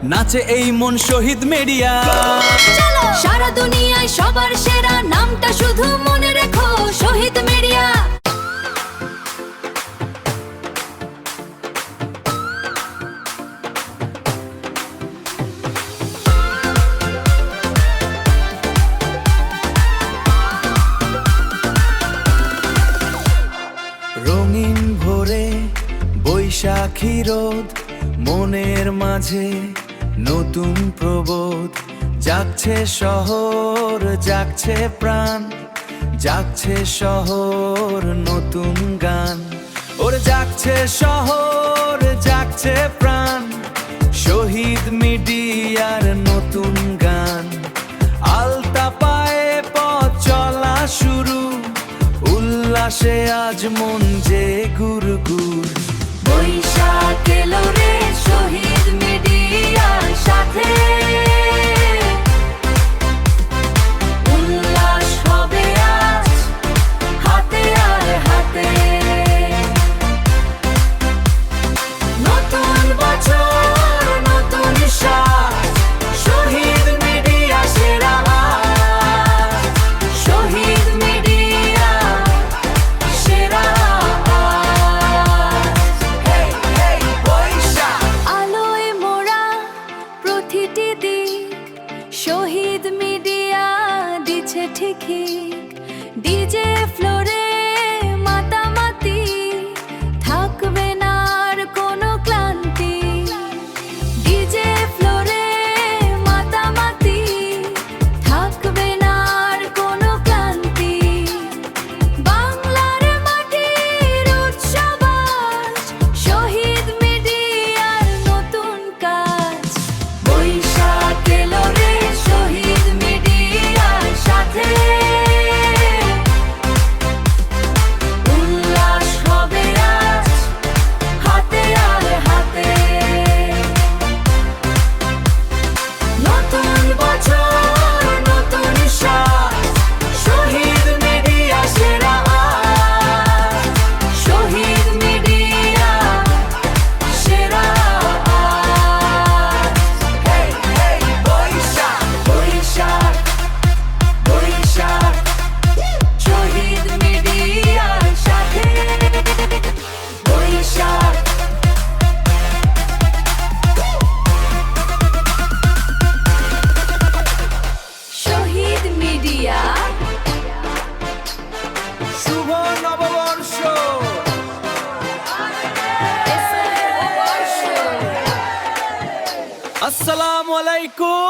নাচে এই মন শহীদ মিডিয়া। সারা দুনিয়ায় সবার সেরা নামটা শুধু মনে রেখো, শহীদ মিডিয়া। রঙিন ভোরে বৈশাখী রোদ, মনের মাঝে নতুন প্রবোধ। জাগছে শহর, জাগছে প্রাণ, জাগছে শহর নতুন গান। ওরে জাগছে শহর, জাগছে প্রাণ, শহীদ মিডিয়ার নতুন গান। আলতা পায়ে পথ চলা শুরু, উল্লাসে আজ মন যে গুরগুর। বৈশাখ এলো রে শহীদ মিডিয়ার সাথে, উল্লাস হবে আজ হাতে আর হাতে। নতুন বছর নতুন সাজ, শহীদ মিডিয়া সেরা আজ, শহীদ মিডিয়া সেরা আজ। আলোয় মোড়া প্রতিটি দিক, শহীদ মিডিয়া দিচ্ছে ঠিকই। ডিজে ফ্লোরে মাতামাতি, থাকবে না আর কোনো ক্লান্তি। ডিজে ফ্লোরে মাতামাতি, থাকবে না আর কোনো ক্লান্তি। বাংলার মাটির উৎসব আজ, শহীদ মিডিয়ার নতুন কাজ। বৈশাখ এলো রে শহীদ মিডিয়ার সাথে, উল্লাস হবে আজ হাতে আর হাতে। নতুন বছর নতুন সাজ, শহীদ মিডিয়া সেরা আজ, শহীদ মিডিয়া সেরা আজ। বৈশাখ বৈশাখ বৈশাখ, শহীদ মিডিয়ার সাথে। বৈশাখ শহীদ মিডিয়া। শুভ নববর্ষ। আসসালামু আলাইকুম।